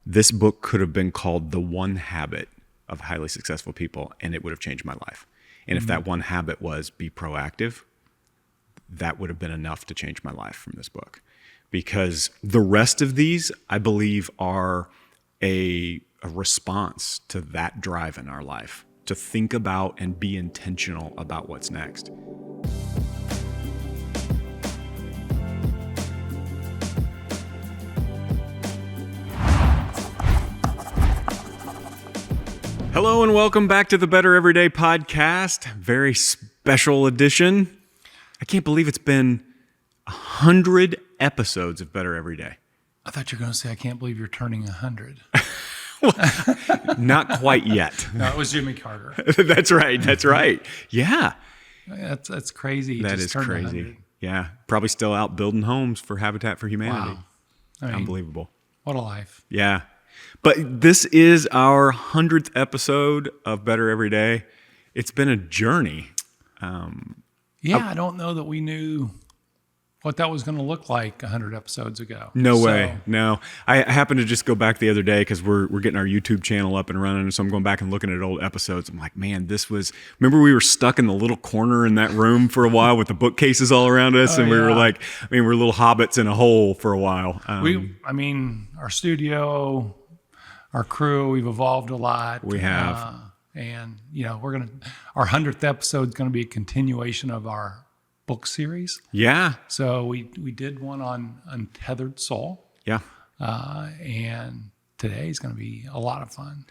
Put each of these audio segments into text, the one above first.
this book could have been called The One Habit of Highly Successful People, and it would have changed my life. And if that one habit was be proactive, that would have been enough to change my life from this book. Because the rest of these, I believe, are a response to that drive in our life, to think about and be intentional about what's next. Hello and welcome back to the Better Everyday Podcast. Very special edition. I can't believe it's been 100 episodes of Better Every Day. I thought you were going to say, I can't believe you're turning 100. Not quite yet. No, it was Jimmy Carter. That's right. That's right. Yeah. That's crazy. That is crazy. 100. Yeah. Probably still out building homes for Habitat for Humanity. Wow. I mean, unbelievable. What a life. Yeah. But this is our 100th episode of Better Every Day. It's been a journey. I don't know that we knew what that was going to look like 100 episodes ago. No way. No. I happened to just go back the other day because we're getting our YouTube channel up and running. So I'm going back and looking at old episodes. I'm like, man, remember we were stuck in the little corner in that room for a while with the bookcases all around us. We were like, we're little hobbits in a hole for a while. Our studio, our crew, we've evolved a lot. We have. Our 100th episode is going to be a continuation of our book series. Yeah. So we did one on Untethered Soul. Yeah. And today is going to be a lot of fun.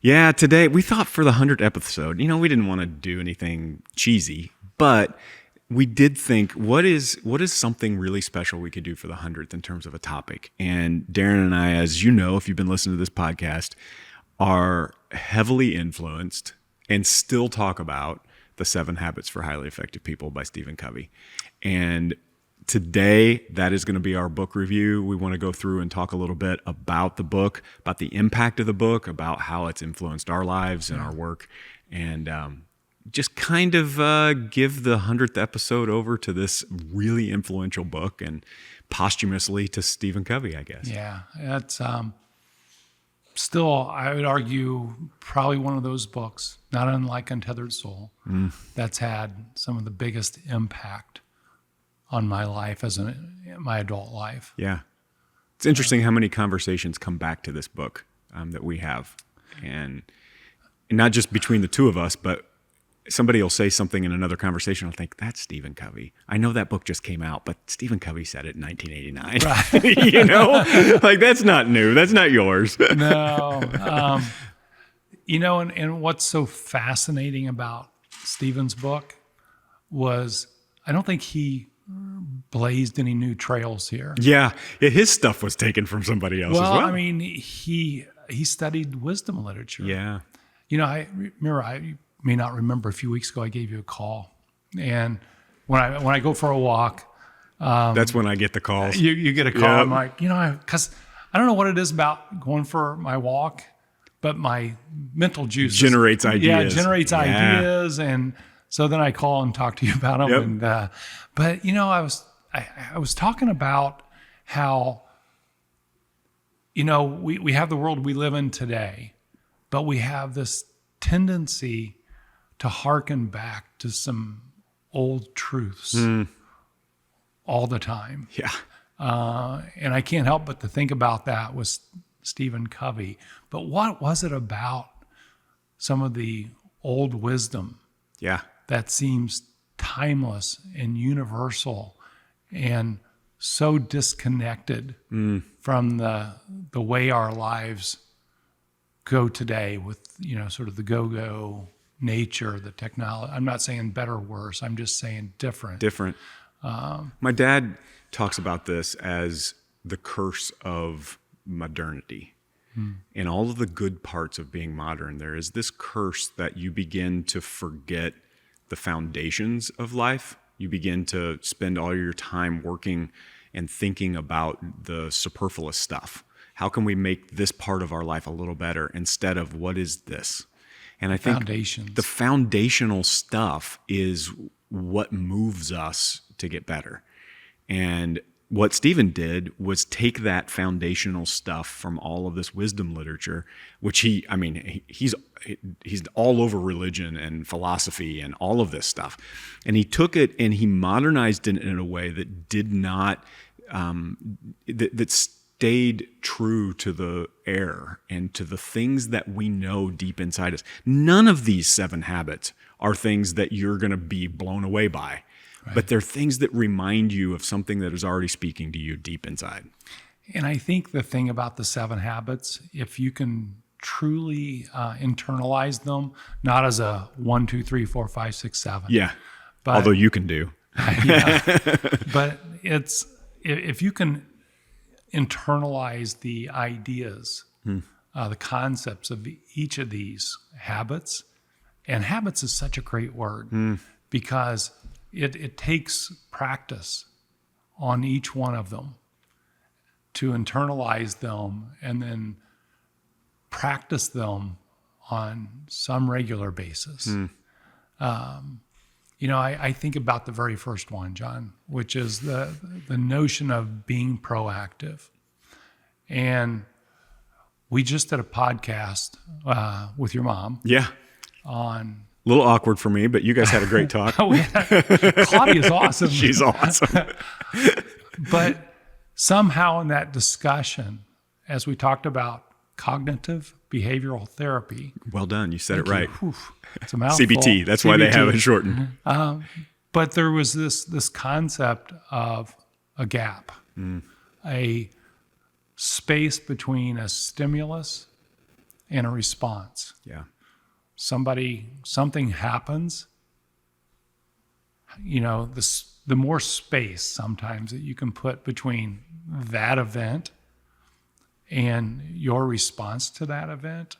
Yeah, today we thought for the 100th episode, we didn't want to do anything cheesy, but we did think, what is something really special we could do for the 100th in terms of a topic? And Darren and I, as you know, if you've been listening to this podcast, are heavily influenced and still talk about The 7 Habits for Highly Effective People by Stephen Covey. And today, that is going to be our book review. We want to go through and talk a little bit about the book, about the impact of the book, about how it's influenced our lives and our work, and just kind of give the 100th episode over to this really influential book and posthumously to Stephen Covey, I guess. Yeah, that's still, I would argue, probably one of those books, not unlike Untethered Soul, that's had some of the biggest impact on my life my adult life. Yeah. It's interesting how many conversations come back to this book that we have. And not just between the two of us, but somebody will say something in another conversation. I'll think, that's Stephen Covey. I know that book just came out, but Stephen Covey said it in 1989. Right. Like that's not new. That's not yours. No. And what's so fascinating about Stephen's book was I don't think he blazed any new trails here. Yeah. His stuff was taken from somebody else as well. I mean, he studied wisdom literature. Yeah. I may not remember, a few weeks ago I gave you a call, and when I go for a walk, that's when I get the calls. You get a call. Yep. I'm like, because I don't know what it is about going for my walk, but my mental juice generates ideas. Yeah, generates ideas, and so then I call and talk to you about them. Yep. But I was talking about how we have the world we live in today, but we have this tendency to hearken back to some old truths all the time. Yeah. And I can't help but to think about that with Stephen Covey. But what was it about some of the old wisdom that seems timeless and universal and so disconnected from the way our lives go today with, sort of the go-go nature, the technology. I'm not saying better or worse. I'm just saying different. Different. My dad talks about this as the curse of modernity. And all of the good parts of being modern, there is this curse that you begin to forget the foundations of life. You begin to spend all your time working and thinking about the superfluous stuff. How can we make this part of our life a little better instead of what is this? And I think the foundational stuff is what moves us to get better. And what Stephen did was take that foundational stuff from all of this wisdom literature, which he's all over religion and philosophy and all of this stuff. And he took it and he modernized it in a way that did not, that stayed true to the air and to the things that we know deep inside us. None of these 7 habits are things that you're going to be blown away by. Right. But they're things that remind you of something that is already speaking to you deep inside. And I think the thing about the 7 habits, if you can truly internalize them, not as a 1, 2, 3, 4, 5, 6, 7. Yeah. But, although you can do. Yeah. But it's if you can internalize the ideas, the concepts of each of these habits, and habits is such a great word because it takes practice on each one of them to internalize them and then practice them on some regular basis. I think about the very first one, John, which is the notion of being proactive. And we just did a podcast with your mom. Yeah. On a little awkward for me, but you guys had a great talk. Claudia's awesome. She's awesome. But somehow in that discussion, as we talked about cognitive behavioral therapy. Well done. You said it right. It's a mouthful. CBT. That's why they have it shortened. But there was this concept of a gap, a space between a stimulus and a response. Yeah. Something happens, the more space sometimes that you can put between that event and your response to that event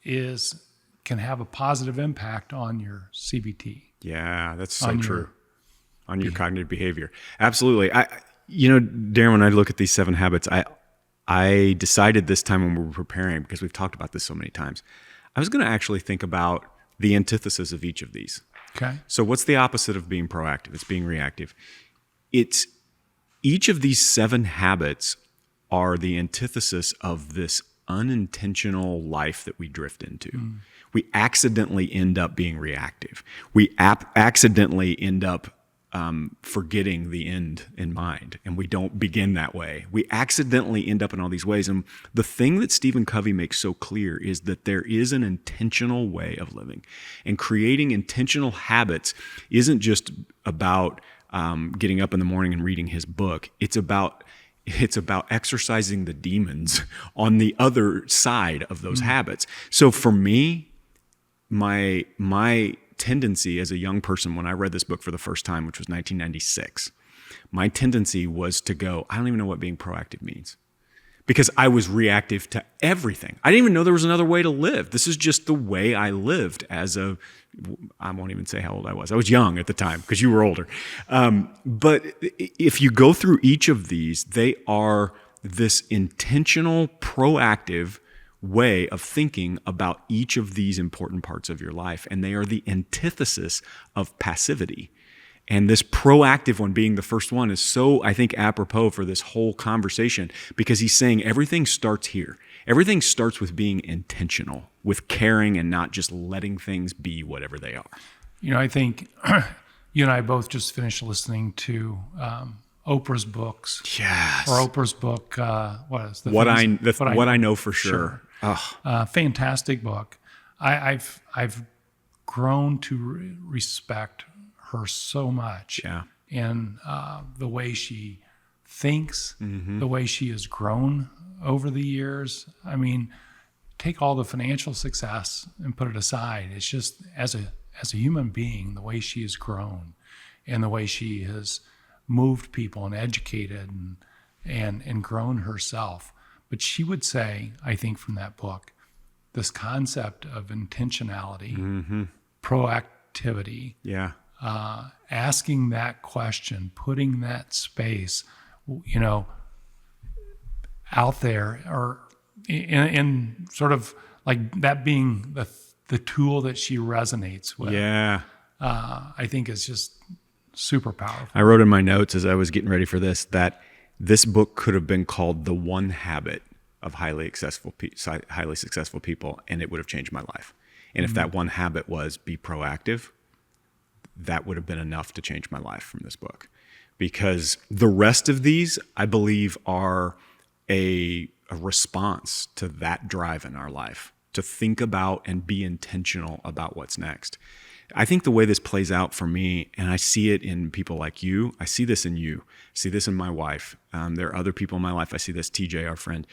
can have a positive impact on your CBT. Yeah, that's so true. On your cognitive behavior. Absolutely. Darren, when I look at these 7 habits, I decided this time when we were preparing, because we've talked about this so many times, I was going to actually think about the antithesis of each of these. Okay. So what's the opposite of being proactive? It's being reactive. It's each of these 7 habits are the antithesis of this unintentional life that we drift into. We accidentally end up being reactive. We accidentally end up forgetting the end in mind, and we don't begin that way. We accidentally end up in all these ways. And the thing that Stephen Covey makes so clear is that there is an intentional way of living, and creating intentional habits isn't just about getting up in the morning and reading his book. It's about exercising the demons on the other side of those habits. So for me, my tendency as a young person, when I read this book for the first time, which was 1996, my tendency was to go, I don't even know what being proactive means, because I was reactive to everything. I didn't even know there was another way to live. This is just the way I lived I won't even say how old I was. I was young at the time because you were older. But if you go through each of these, they are this intentional, proactive way of thinking about each of these important parts of your life. And they are the antithesis of passivity. And this proactive one, being the first one, is so, I think, apropos for this whole conversation, because he's saying everything starts here. Everything starts with being intentional, with caring and not just letting things be whatever they are. I think you and I both just finished listening to Oprah's books. Yes. Or Oprah's book, what is What I Know for Sure. Fantastic book. I've grown to respect her so much. Yeah. And the way she thinks, the way she has grown over the years. I mean, take all the financial success and put it aside. It's just as a human being, the way she has grown and the way she has moved people and educated and grown herself. But she would say, I think from that book, this concept of intentionality, proactivity, asking that question, putting that space, out there, or in sort of like that being the tool that she resonates with. Yeah. I think is just super powerful. I wrote in my notes as I was getting ready for this that this book could have been called The One Habit of Highly successful people, and it would have changed my life. And if that one habit was be proactive, that would have been enough to change my life from this book. Because the rest of these, I believe, are a response to that drive in our life, to think about and be intentional about what's next. I think the way this plays out for me, and I see it in people like you, I see this in you, I see this in my wife. There are other people in my life. I see this, TJ, our friend,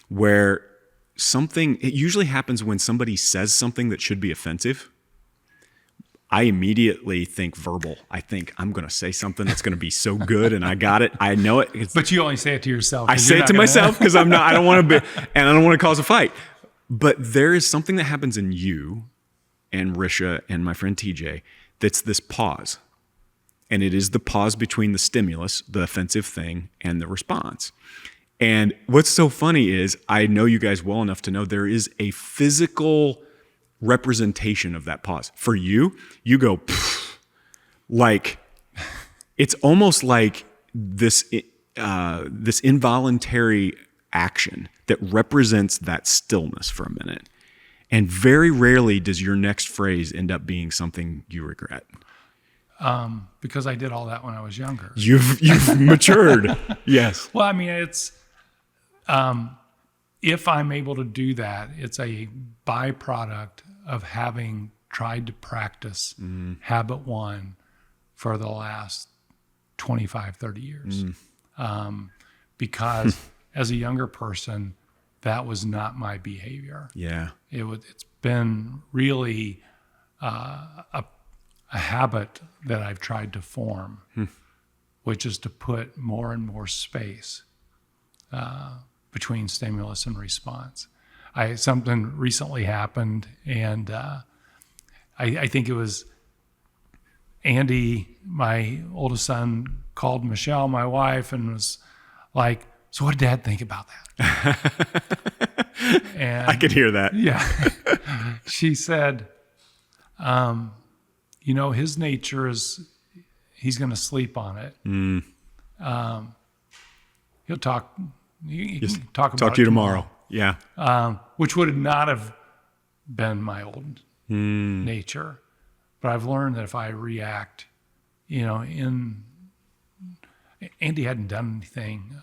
where it usually happens when somebody says something that should be offensive. I immediately think verbal. I think I'm going to say something that's going to be so good, and I got it. I know it. But you only say it to yourself. I say it to myself because I don't want to be, and I don't want to cause a fight. But there is something that happens in you and Risha and my friend TJ that's this pause. And it is the pause between the stimulus, the offensive thing, and the response. And what's so funny is I know you guys well enough to know there is a physical representation of that pause. For you, you go, like, it's almost like this involuntary action that represents that stillness for a minute. And very rarely does your next phrase end up being something you regret. Because I did all that when I was younger. You've matured. Yes. Well, I mean, it's if I'm able to do that, it's a byproduct of having tried to practice habit one for the last 25, 30 years. Because as a younger person, that was not my behavior. Yeah. It's been really a habit that I've tried to form, which is to put more and more space between stimulus and response. Something recently happened, and I think it was Andy, my oldest son, called Michelle, my wife, and was like, "So what did Dad think about that?" And I could hear that. Yeah. She said, his nature is he's going to sleep on it. He'll talk. He can talk about to you tomorrow. Yeah. Which would not have been my old nature. But I've learned that if I react, Andy hadn't done anything.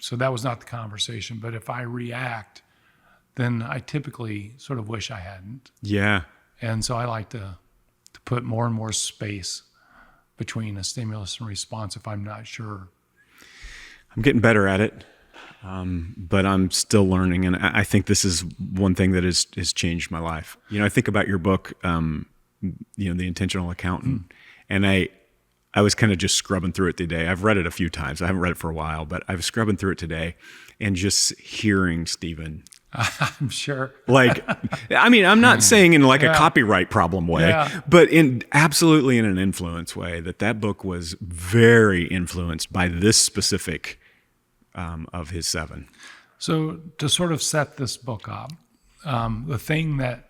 So that was not the conversation. But if I react, then I typically sort of wish I hadn't. Yeah. And so I like to put more and more space between a stimulus and response if I'm not sure. I'm getting better at it, but I'm still learning. And I think this is one thing that has changed my life. I think about your book, The Intentional Accountant, and I was kind of just scrubbing through it today. I've read it a few times. I haven't read it for a while, but I was scrubbing through it today and just hearing Stephen. I'm sure. I'm not saying in a copyright problem way, but absolutely in an influence way, that book was very influenced by this specific of his 7. So to sort of set this book up, the thing that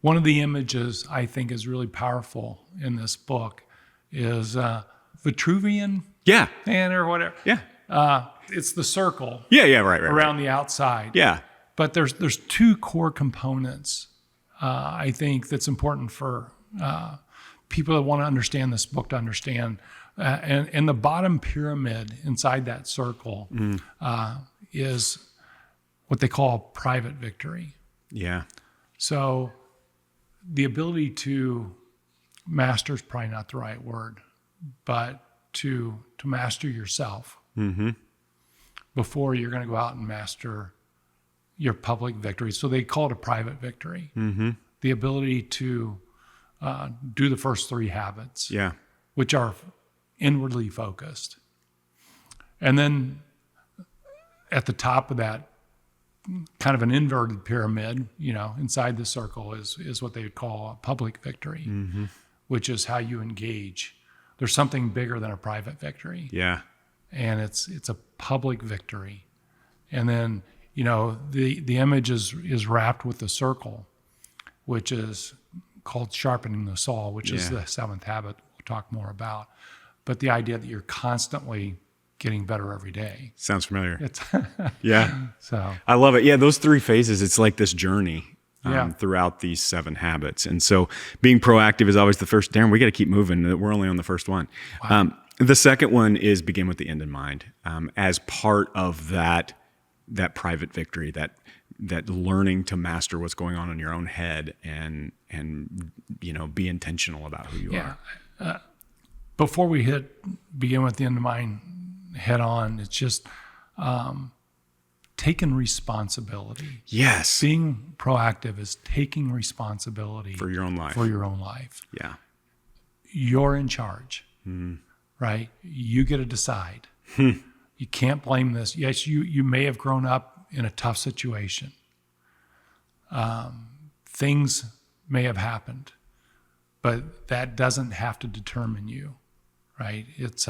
one of the images I think is really powerful in this book is Vitruvian Man or whatever. Yeah. It's the circle. Yeah, right. Around the outside. Yeah. But there's 2 core components, I think, that's important for people that want to understand this book to understand. And the bottom pyramid inside that circle is what they call private victory. Yeah. So the ability to master is probably not the right word, but to master yourself before you're going to go out and master your public victory. So they call it a private victory. The ability to do the first 3 habits, which are inwardly focused. And then at the top of that, kind of an inverted pyramid, inside the circle is what they would call a public victory, which is how you engage. There's something bigger than a private victory. Yeah. And it's a public victory. And then, the image is wrapped with the circle, which is called sharpening the saw, which is the 7th habit we'll talk more about. But the idea that you're constantly getting better every day. Sounds familiar. It's Yeah. So I love it. Yeah, those 3 phases, it's like this journey Yeah. throughout these 7 habits. And so being proactive is always the first. Darren, we got to keep moving. We're only on the first one. Wow. The second one is begin with the end in mind, as part of that private victory, that learning to master what's going on in your own head and be intentional about who you are. Before we begin with the end of mind head on, it's just taking responsibility. Yes. Being proactive is taking responsibility For your own life. For your own life. Yeah. You're in charge, right? You get to decide. You can't blame this. Yes, you may have grown up in a tough situation. Things may have happened, but that doesn't have to determine you, right? It's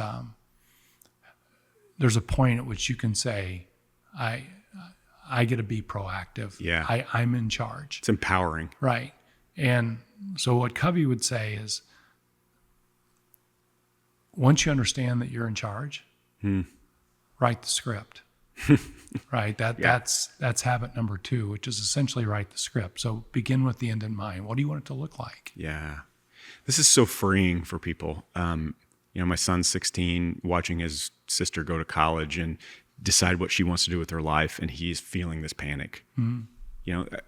there's a point at which you can say, I get to be proactive. Yeah. I'm in charge. It's empowering. Right. And so what Covey would say is, once you understand that you're in charge, write the script. Right. That's habit number 2, which is essentially write the script. So begin with the end in mind. What do you want it to look like? Yeah. This is so freeing for people. My son's 16, watching his sister go to college and decide what she wants to do with her life, and he's feeling this panic.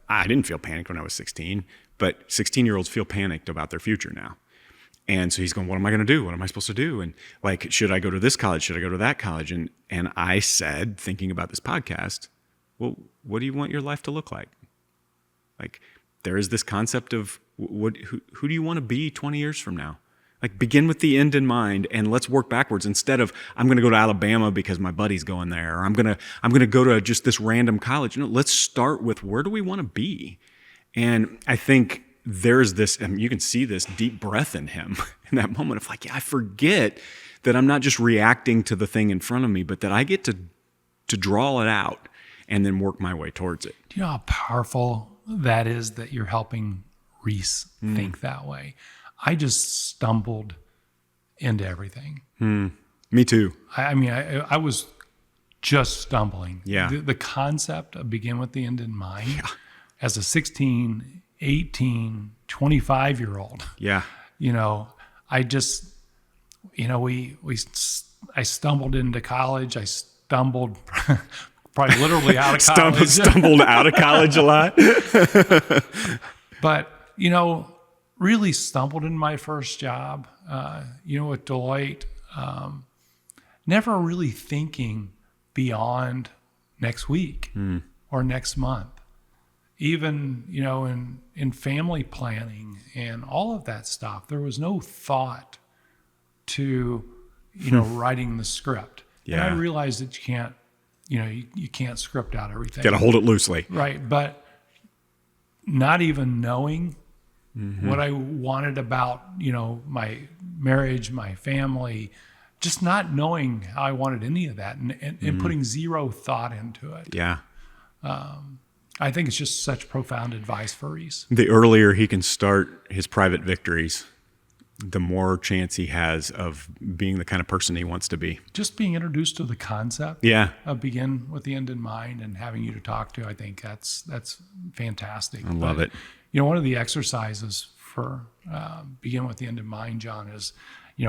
I didn't feel panicked when I was 16, but 16-year-olds feel panicked about their future now. And so he's going, what am I going to do? What am I supposed to do? And like, should I go to this college? Should I go to that college? And I said, thinking about this podcast, well, what do you want your life to look like? Like, there is this concept of who do you want to be 20 years from now? Like, begin with the end in mind, and let's work backwards instead of I'm going to go to Alabama because my buddy's going there, or I'm going to go to just this random college. Let's start with where do we want to be? And I think there's this, and you can see this deep breath in him in that moment of like, I forget that I'm not just reacting to the thing in front of me, but that I get to draw it out and then work my way towards it. Do you know how powerful that is, that you're helping Reese think that way? I just stumbled into everything. Me too. I was just stumbling. Yeah. The concept of begin with the end in mind as a 16, 18, 25-year-old. Yeah. I stumbled into college. I stumbled probably literally out of college. Stumbled out of college a lot. But, really stumbled in my first job, with Deloitte, never really thinking beyond next week or next month. Even, in family planning and all of that stuff, there was no thought to, writing the script. Yeah. And I realized that you can't script out everything. Got to hold it loosely. Right. But not even knowing what I wanted about, my marriage, my family, just not knowing how I wanted any of that and putting zero thought into it. Yeah. I think it's just such profound advice for Reese. The earlier he can start his private victories, the more chance he has of being the kind of person he wants to be. Just being introduced to the concept of begin with the end in mind and having you to talk to, I think that's fantastic. I love it. One of the exercises for begin with the end in mind, John, is,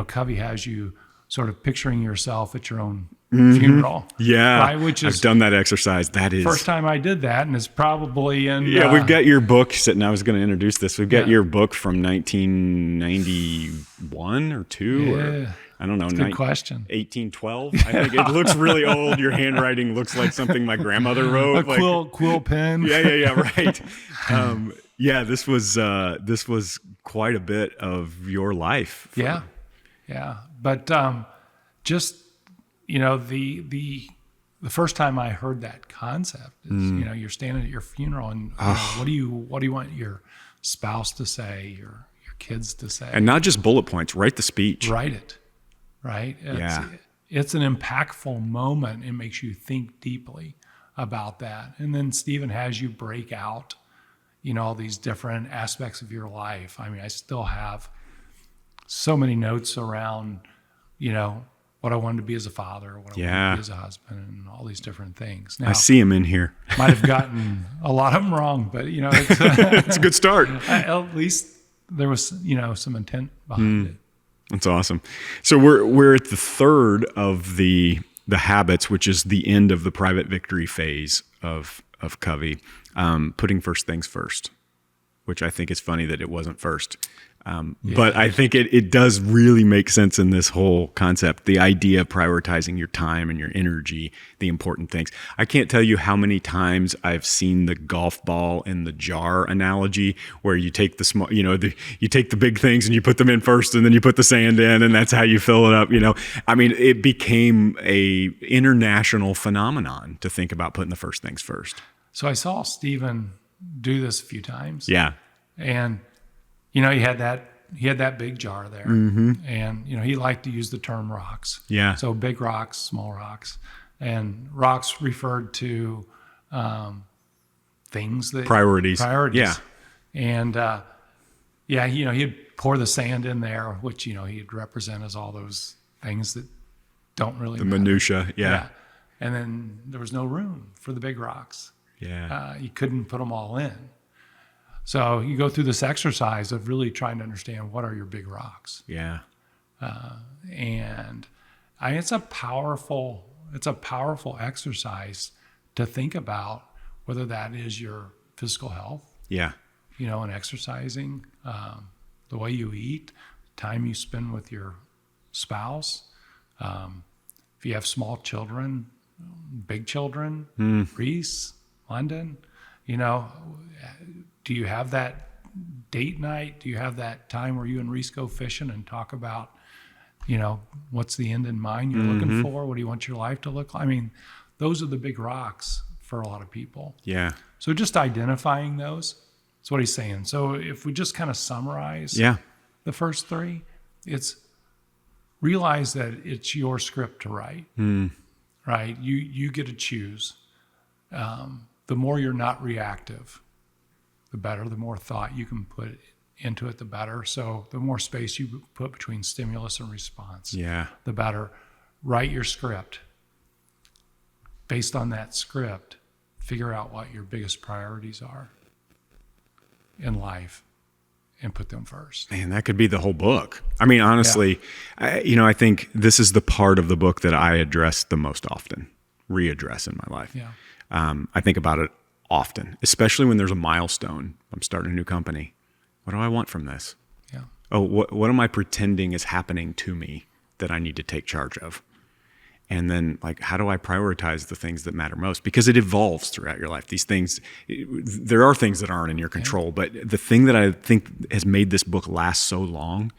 Covey has you sort of picturing yourself at your own funeral. Yeah, right? Which is, I've done that exercise. That is first time I did that, and it's probably in. Yeah, we've got your book sitting. I was going to introduce this. We've got your book from 1991 or 2 or I don't know. Good question. 1812. I think it looks really old. Your handwriting looks like something my grandmother wrote. A quill pen. Yeah. Right. This was quite a bit of your life. Yeah. But just, the first time I heard that concept is, you're standing at your funeral and what do you want your spouse to say, your kids to say? And not just bullet points, write the speech. Write it, right? It's an impactful moment. It makes you think deeply about that. And then Stephen has you break out, all these different aspects of your life. I still have so many notes around, what I wanted to be as a father, what I wanted to be as a husband, and all these different things. Now, I see him in here. Might have gotten a lot of them wrong, but it's, it's a good start. At least there was some intent behind it. That's awesome. So we're at the third of the habits, which is the end of the private victory phase of Covey, putting first things first, which I think is funny that it wasn't first. But I think it does really make sense in this whole concept, the idea of prioritizing your time and your energy, the important things. I can't tell you how many times I've seen the golf ball in the jar analogy, where you take the small, you take the big things and you put them in first, and then you put the sand in, and that's how you fill it up. I mean, it became a international phenomenon to think about putting the first things first. So I saw Stephen do this a few times. Yeah. And he had that big jar there, and he liked to use the term rocks. Yeah. So big rocks, small rocks, and rocks referred to things that priorities. Yeah. And he'd pour the sand in there, which he'd represent as all those things that don't really matter. Minutia. Yeah. And then there was no room for the big rocks. Yeah. You couldn't put them all in. So you go through this exercise of really trying to understand what are your big rocks. Yeah. And it's a powerful exercise to think about, whether that is your physical health. Yeah. And exercising, the way you eat, time you spend with your spouse. If you have small children, big children, Reese, London, do you have that date night? Do you have that time where you and Reese go fishing and talk about, what's the end in mind you're looking for? What do you want your life to look like? I mean, those are the big rocks for a lot of people. Yeah. So just identifying those, that's what he's saying. So if we just kind of summarize the first three, it's realize that it's your script to write, right? You get to choose. The more you're not reactive, the better. The more thought you can put into it, the better. So the more space you put between stimulus and response, the better. Write your script. Based on that script, figure out what your biggest priorities are in life and put them first. Man, that could be the whole book. I mean, honestly, I think this is the part of the book that I address the most often, readdress in my life. Yeah. I think about it often, especially when there's a milestone. I'm starting a new company. What do I want from this? Yeah. Oh, what am I pretending is happening to me that I need to take charge of? And then, how do I prioritize the things that matter most? Because it evolves throughout your life. These things, there are things that aren't in your control, but the thing that I think has made this book last so long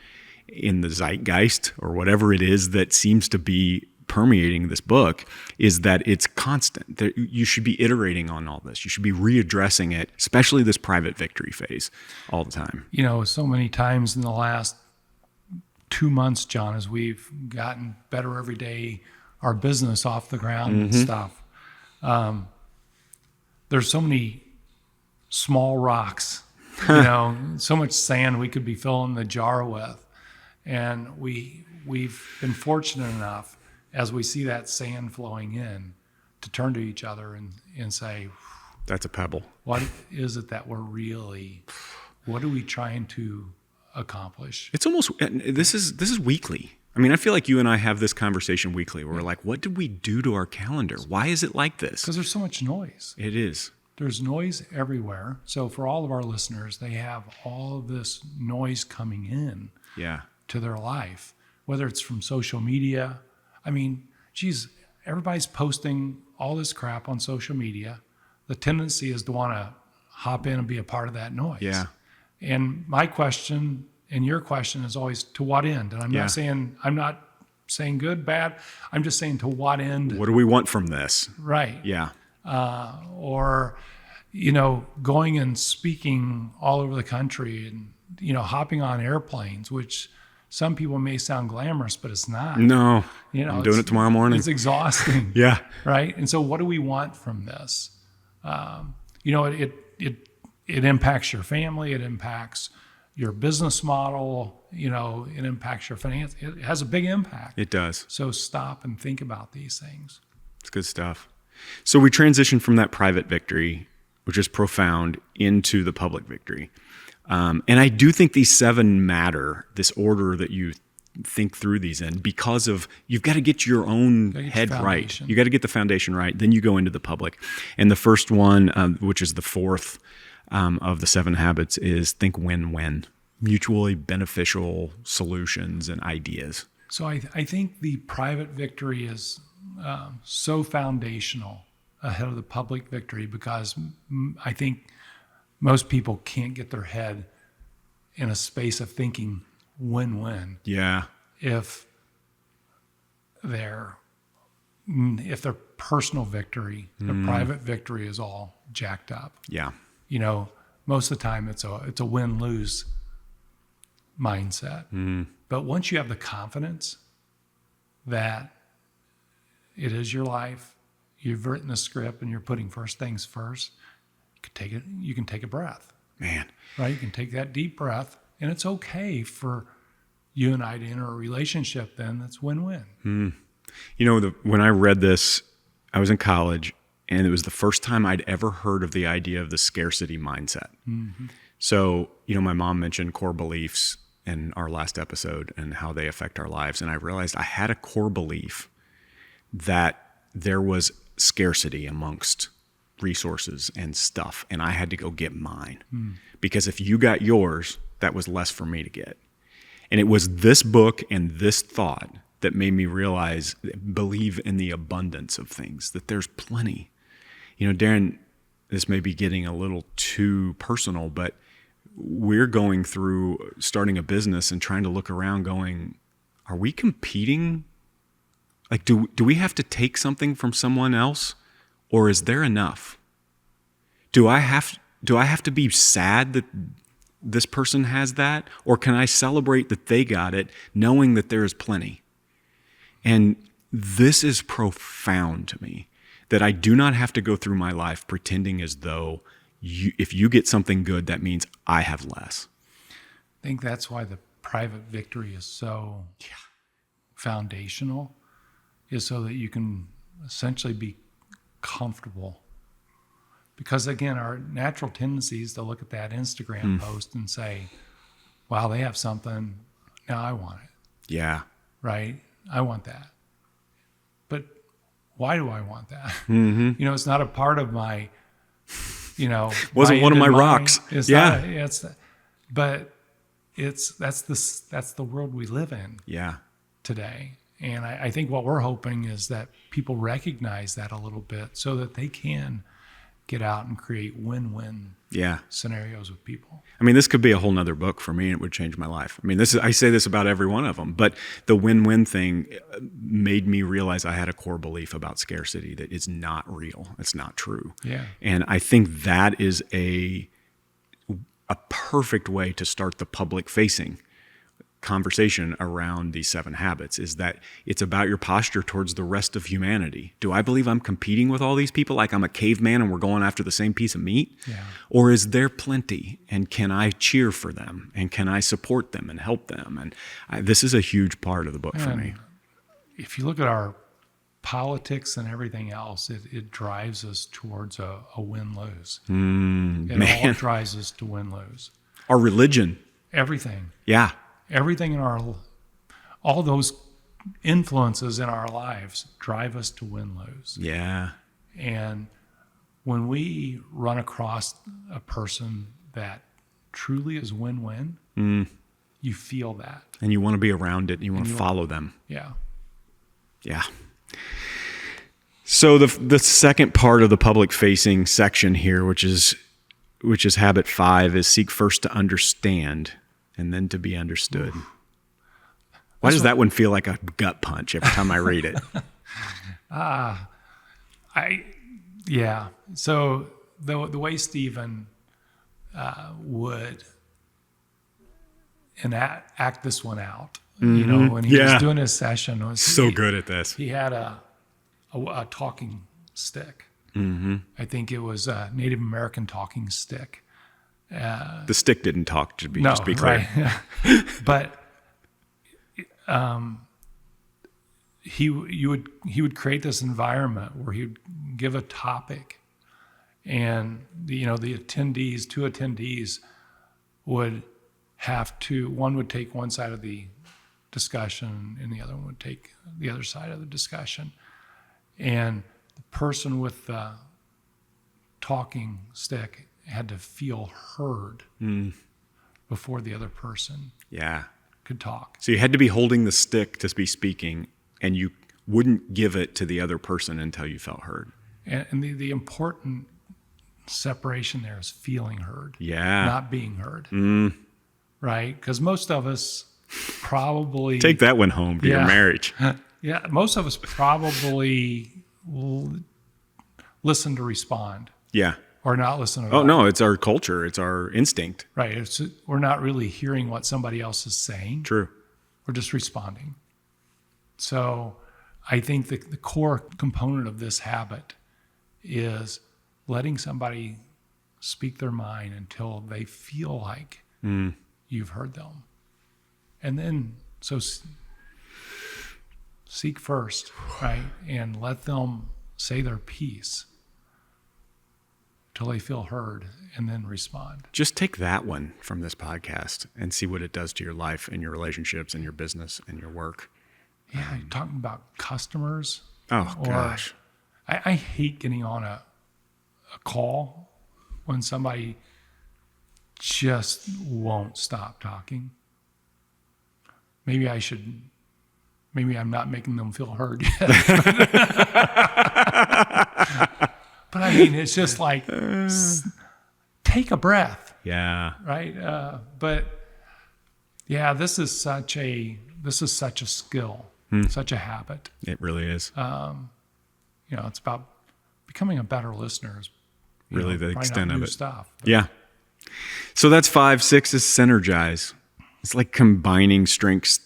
in the zeitgeist, or whatever it is that seems to be permeating this book, is that it's constant. You should be iterating on all this. You should be readdressing it, especially this private victory phase, all the time. So many times in the last 2 months, John, as we've gotten better every day, our business off the ground and stuff, there's so many small rocks, so much sand we could be filling the jar with. And we've been fortunate enough, as we see that sand flowing in, to turn to each other and say, that's a pebble. What is it that what are we trying to accomplish? It's almost, this is weekly. I mean, I feel like you and I have this conversation weekly where we're like, what did we do to our calendar? Why is it like this? Because there's so much noise. It is. There's noise everywhere. So for all of our listeners, they have all of this noise coming in to their life, whether it's from social media. I mean, geez, everybody's posting all this crap on social media. The tendency is to want to hop in and be a part of that noise. Yeah. And my question and your question is always, to what end? And I'm not saying good, bad. I'm just saying, to what end? What do we want from this? Right. Yeah. Or, going and speaking all over the country and, hopping on airplanes, which some people may sound glamorous, but it's not. No. I'm doing it tomorrow morning. It's exhausting. Yeah. Right. And so what do we want from this? It impacts your family. It impacts your business model, it impacts your finance. It has a big impact. It does. So stop and think about these things. It's good stuff. So we transition from that private victory, which is profound, into the public victory. And I do think these 7 matter, this order that you think through these in, because of you've got to get your own head right. You got to get the foundation right. Then you go into the public. And the first one, which is the 4th of the 7 habits, is think win-win, mutually beneficial solutions and ideas. So I think the private victory is so foundational ahead of the public victory, because I think most people can't get their head in a space of thinking win-win. Yeah. If their personal victory, their private victory is all jacked up. Yeah. Most of the time it's a win-lose mindset. But once you have the confidence that it is your life, you've written a script and you're putting first things first, you can take a breath. Man. Right? You can take that deep breath, and it's okay for you and I to enter a relationship then that's win-win. When I read this, I was in college, and it was the first time I'd ever heard of the idea of the scarcity mindset. So, my mom mentioned core beliefs in our last episode and how they affect our lives. And I realized I had a core belief that there was scarcity amongst resources and stuff, and I had to go get mine. Because if you got yours, that was less for me to get. And it was this book and this thought that made me believe in the abundance of things, that there's plenty. Darren, this may be getting a little too personal, but we're going through starting a business and trying to look around going, are we competing? Like, do we have to take something from someone else, or is there enough? Do I have to be sad that this person has that, or can I celebrate that they got it, knowing that there is plenty? And this is profound to me, that I do not have to go through my life pretending as though if you get something good, that means I have less. I think that's why the private victory is so foundational, is so that you can essentially be comfortable. Because again, our natural tendency is to look at that Instagram post and say, wow, they have something, now I want it. Yeah. Right? I want that. But why do I want that? It's not a part of my, wasn't one of my rocks. It's yeah. But that's the world we live in. Yeah. Today. And I think what we're hoping is that people recognize that a little bit so that they can get out and create win-win scenarios with people. I mean, this could be a whole nother book for me, and it would change my life. I mean, I say this about every one of them, but the win-win thing made me realize I had a core belief about scarcity, that it's not real. It's not true. Yeah. And I think that is a perfect way to start the public-facing conversation around these 7 habits, is that it's about your posture towards the rest of humanity. Do I believe I'm competing with all these people like I'm a caveman and we're going after the same piece of meat? Yeah. Or is there plenty, and can I cheer for them, and can I support them and help them? And this is a huge part of the book for me. If you look at our politics and everything else, it drives us towards a win-lose. It all drives us to win-lose. Our religion. Everything. Yeah. Everything in all those influences in our lives drive us to win-lose. Yeah. And when we run across a person that truly is win-win, you feel that. And you want to be around it, and you want to follow them. Yeah. Yeah. So the second part of the public-facing section here, which is habit 5, is seek first to understand and then to be understood. Why does that one feel like a gut punch every time I read it? So the way Stephen would act this one out, when he was doing his session, was good at this. He had a talking stick. I think it was a Native American talking stick, The stick didn't talk, to be, No, just be clear. right. But he would create this environment where he would give a topic, and the two attendees would have to, one would take one side of the discussion and the other one would take the other side of the discussion. And the person with the talking stick had to feel heard before the other person could talk. So you had to be holding the stick to be speaking, and you wouldn't give it to the other person until you felt heard. And the important separation there is feeling heard, Yeah. not being heard, right? Because most of us probably Take that one home to your marriage. Yeah, most of us probably listen to respond. Yeah. Or not listen at all. Oh, no, it's our culture. It's our instinct. Right. We're not really hearing what somebody else is saying. True. We're just responding. So I think the core component of this habit is letting somebody speak their mind until they feel like you've heard them. And then, so seek first, right? And let them say their piece till they feel heard, and then respond. Just take that one from this podcast and see what it does to your life and your relationships and your business and your work. Yeah, you're talking about customers. Oh, gosh. I hate getting on a call when somebody just won't stop talking. Maybe I'm not making them feel heard yet. But I mean, it's just like, take a breath. Yeah. Right. But yeah, this is such a skill, such a habit. It really is. It's about becoming a better listener. Really the extent of it. Stuff. Yeah. So that's 5. 6 is synergize. It's like combining strengths.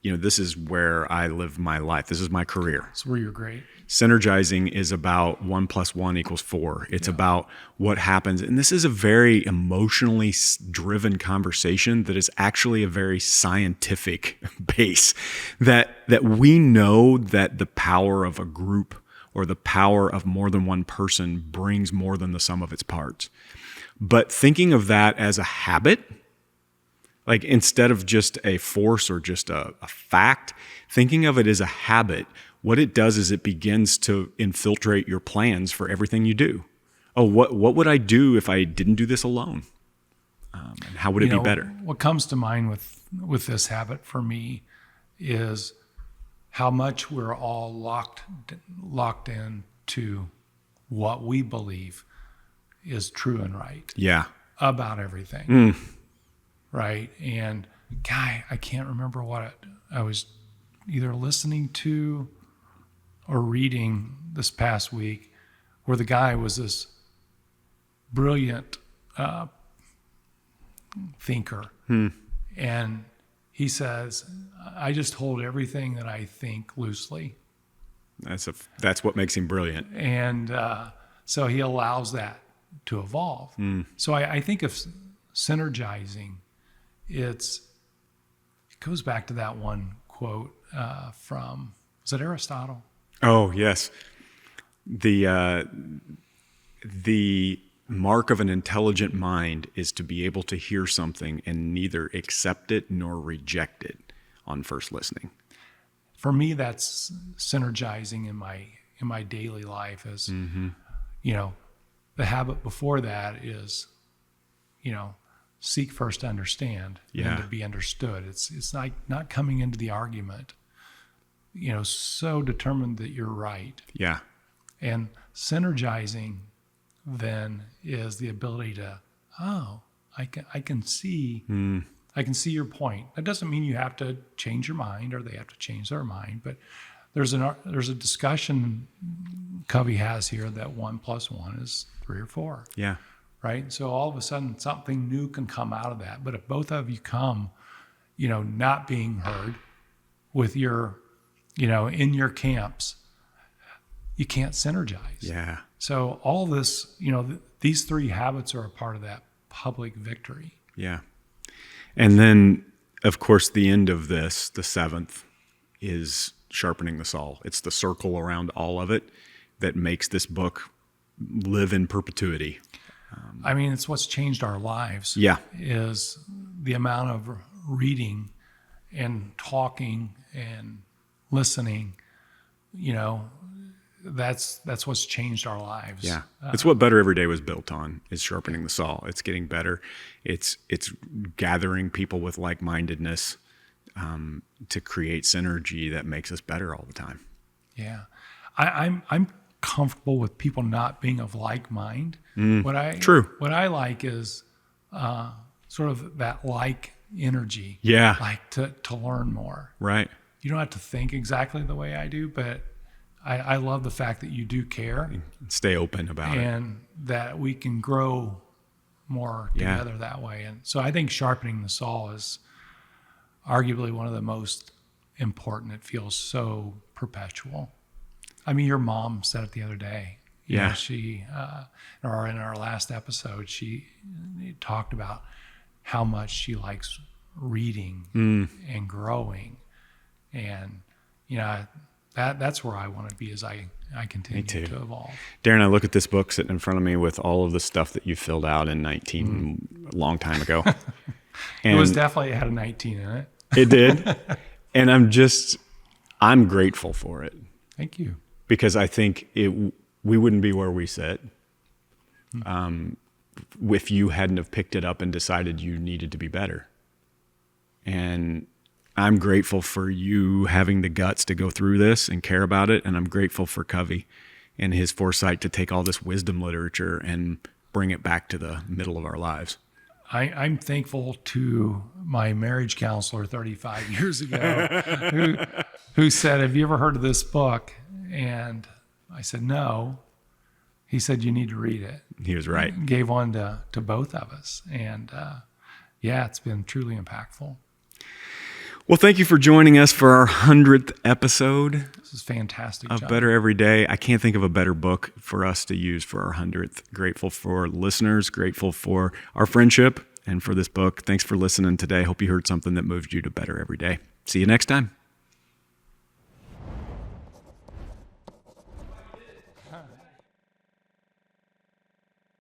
This is where I live my life. This is my career. It's where you're great. Synergizing is about 1 + 1 = 4. It's about what happens. And this is a very emotionally driven conversation that is actually a very scientific base, that we know that the power of a group or the power of more than one person brings more than the sum of its parts. But thinking of that as a habit, like instead of just a force or just a fact, thinking of it as a habit, what it does is it begins to infiltrate your plans for everything you do. Oh, what would I do if I didn't do this alone? And how would it be better? What comes to mind with this habit for me is how much we're all locked into what we believe is true and right. Yeah. About everything. Right. And I can't remember what I was either listening to or reading this past week, where the guy was this brilliant thinker. And he says, I just hold everything that I think loosely. That's what makes him brilliant. And so he allows that to evolve. So I think of synergizing. It goes back to that one quote from, was it Aristotle? Oh, yes. The mark of an intelligent mind is to be able to hear something and neither accept it nor reject it on first listening. For me, that's synergizing in my daily life. As the habit before that is, seek first to understand and to be understood. It's like not coming into the argument, so determined that you're right. Yeah. And synergizing then is the ability to, I can see your point. That doesn't mean you have to change your mind or they have to change their mind, but there's a discussion Covey has here that 1 + 1 is 3 or 4. Yeah. Right. So all of a sudden something new can come out of that. But if both of you come, not being heard with your, in your camps, you can't synergize. Yeah. So all this, these 3 habits are a part of that public victory. Yeah. And then, of course, the end of this, the 7th, is sharpening the saw. It's the circle around all of it that makes this book live in perpetuity. I mean, it's what's changed our lives. Yeah. Is the amount of reading and talking and listening, that's what's changed our lives. Yeah. It's what Better Every Day was built on, is sharpening the saw. It's getting better. It's gathering people with like-mindedness to create synergy that makes us better all the time. Yeah. I'm comfortable with people not being of like mind. True. What I like is sort of that like energy. Yeah. Like to learn more. Right. You don't have to think exactly the way I do, but I love the fact that you do care. Stay open about it. And that we can grow more together that way. And so I think sharpening the saw is arguably one of the most important. It feels so perpetual. I mean, your mom said it the other day. She, or in our last episode, she talked about how much she likes reading and growing. And, that's where I want to be as I continue to evolve. Darren, I look at this book sitting in front of me with all of the stuff that you filled out in 19, a long time ago. And it was definitely, it had a 19 in it. It did. And I'm grateful for it. Thank you. Because I think we wouldn't be where we sit if you hadn't have picked it up and decided you needed to be better. And I'm grateful for you having the guts to go through this and care about it. And I'm grateful for Covey and his foresight to take all this wisdom literature and bring it back to the middle of our lives. I'm thankful to my marriage counselor 35 years ago who said, "Have you ever heard of this book?" And I said, "No." He said, "You need to read it." He was right. He gave one to both of us. And it's been truly impactful. Well, thank you for joining us for our 100th episode. This is fantastic. Of Better Every Day. I can't think of a better book for us to use for our 100th. Grateful for listeners, grateful for our friendship and for this book. Thanks for listening today. Hope you heard something that moved you to better every day. See you next time.